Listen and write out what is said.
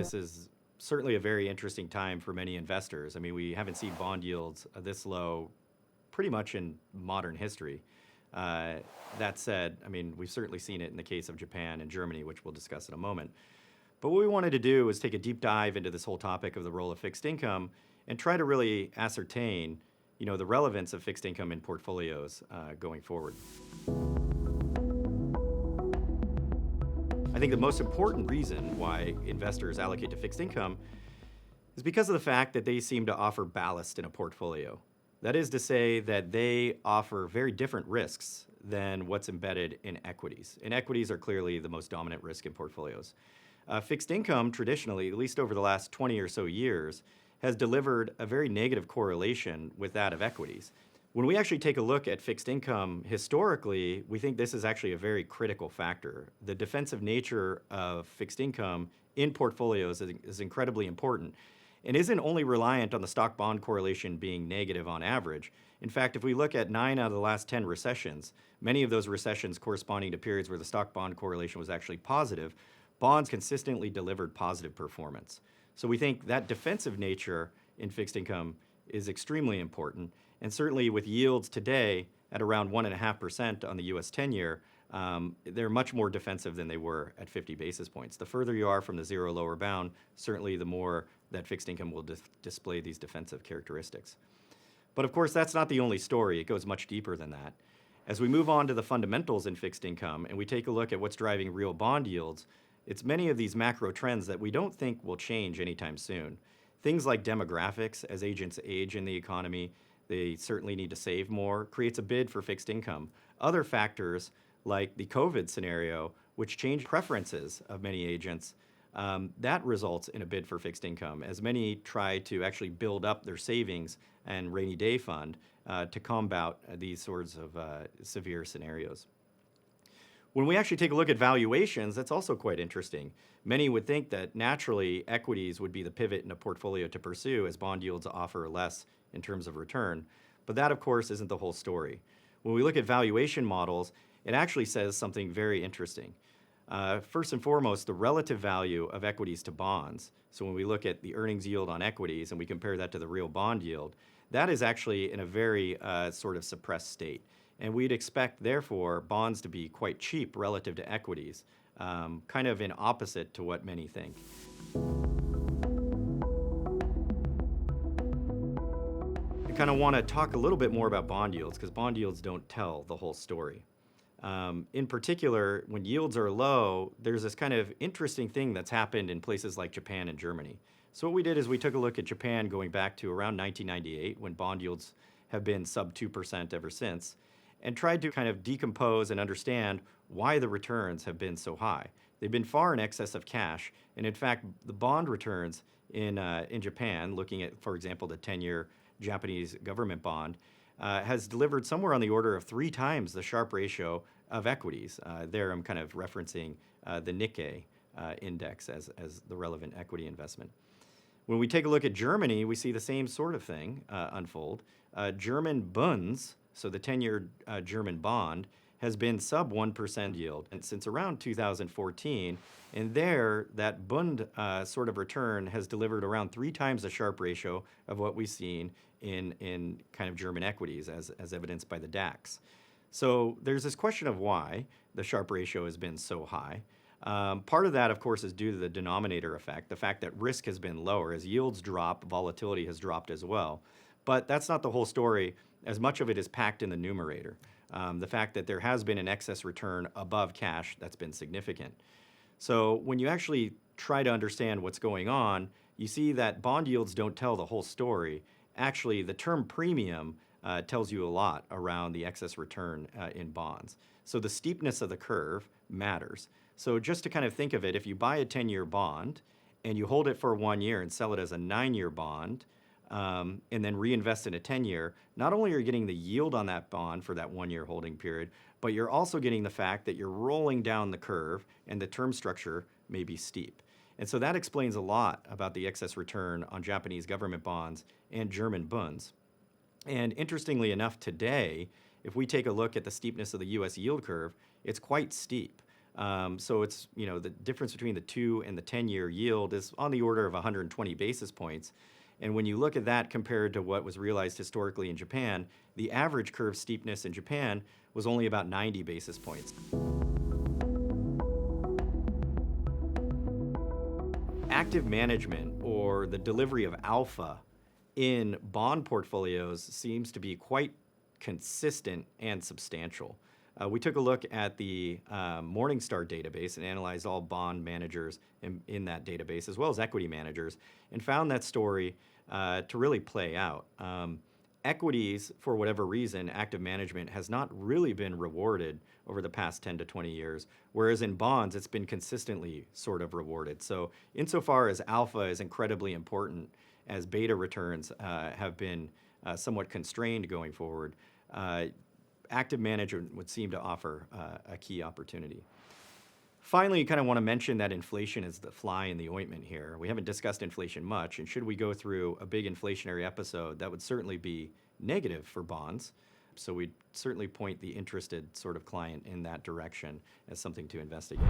this is certainly a very interesting time for many investors. I mean, we haven't seen bond yields this low pretty much in modern history. Uh, that said, I mean, we've certainly seen it in the case of Japan and Germany, which we'll discuss in a moment. But what we wanted to do was take a deep dive into this whole topic of the role of fixed income and try to really ascertain, the relevance of fixed income in portfolios going forward. I think the most important reason why investors allocate to fixed income is because of the fact that they seem to offer ballast in a portfolio. That is to say that they offer very different risks than what's embedded in equities. And equities are clearly the most dominant risk in portfolios. Fixed income, traditionally, at least over the last 20 or so years, has delivered a very negative correlation with that of equities. When we actually take a look at fixed income historically, we think this is actually a very critical factor. The defensive nature of fixed income in portfolios is incredibly important and isn't only reliant on the stock bond correlation being negative on average. In fact, if we look at 9 out of the last 10 recessions, many of those recessions corresponding to periods where the stock bond correlation was actually positive, bonds consistently delivered positive performance. So we think that defensive nature in fixed income is extremely important. And certainly with yields today at around 1.5% on the US 10-year, they're much more defensive than they were at 50 basis points. The further you are from the zero lower bound, certainly the more that fixed income will display these defensive characteristics. But of course, that's not the only story. It goes much deeper than that. As we move on to the fundamentals in fixed income and we take a look at what's driving real bond yields, it's many of these macro trends that we don't think will change anytime soon. Things like demographics, as agents age in the economy, they certainly need to save more, creates a bid for fixed income. Other factors like the COVID scenario, which changed preferences of many agents, that results in a bid for fixed income, as many try to actually build up their savings and rainy day fund to combat these sorts of severe scenarios. When we actually take a look at valuations, that's also quite interesting. Many would think that naturally equities would be the pivot in a portfolio to pursue as bond yields offer less in terms of return. But that, of course, isn't the whole story. When we look at valuation models, it actually says something very interesting. First and foremost, the relative value of equities to bonds. So when we look at the earnings yield on equities and we compare that to the real bond yield, that is actually in a very sort of suppressed state. And we'd expect, therefore, bonds to be quite cheap relative to equities, kind of in opposite to what many think. I kind of want to talk a little bit more about bond yields because bond yields don't tell the whole story. In particular, when yields are low, there's this kind of interesting thing that's happened in places like Japan and Germany. So what we did is we took a look at Japan going back to around 1998 when bond yields have been sub 2% ever since, and tried to kind of decompose and understand why the returns have been so high. They've been far in excess of cash, and in fact, the bond returns in Japan, looking at, for example, the 10-year Japanese government bond, has delivered somewhere on the order of 3 times the Sharpe ratio of equities. There I'm kind of referencing the Nikkei index as the relevant equity investment. When we take a look at Germany, we see the same sort of thing unfold. German Bunds, so the 10-year German bond, has been sub 1% yield and since around 2014. And there, that Bund sort of return has delivered around 3 times the Sharpe ratio of what we've seen in kind of German equities as evidenced by the DAX. So there's this question of why the Sharpe ratio has been so high. Part of that, of course, is due to the denominator effect, the fact that risk has been lower. As yields drop, volatility has dropped as well. But that's not the whole story, as much of it is packed in the numerator. The fact that there has been an excess return above cash, that's been significant. So when you actually try to understand what's going on, you see that bond yields don't tell the whole story. Actually, the term premium tells you a lot around the excess return in bonds. So the steepness of the curve matters. So just to kind of think of it, if you buy a 10-year bond and you hold it for 1 year and sell it as a 9-year bond, and then reinvest in a 10-year, not only are you getting the yield on that bond for that 1-year holding period, but you're also getting the fact that you're rolling down the curve and the term structure may be steep. And so that explains a lot about the excess return on Japanese government bonds and German bunds. And interestingly enough, today, if we take a look at the steepness of the US yield curve, it's quite steep. So it's, the difference between the 2 and the 10-year yield is on the order of 120 basis points. And when you look at that compared to what was realized historically in Japan, the average curve steepness in Japan was only about 90 basis points. Active management, or the delivery of alpha in bond portfolios, seems to be quite consistent and substantial. We took a look at the Morningstar database and analyzed all bond managers in that database, as well as equity managers, and found that story to really play out. Equities, for whatever reason, active management has not really been rewarded over the past 10 to 20 years, whereas in bonds, it's been consistently sort of rewarded. So insofar as alpha is incredibly important, as beta returns have been somewhat constrained going forward, active management would seem to offer a key opportunity. Finally, you kind of want to mention that inflation is the fly in the ointment here. We haven't discussed inflation much, and should we go through a big inflationary episode, that would certainly be negative for bonds. So we'd certainly point the interested sort of client in that direction as something to investigate.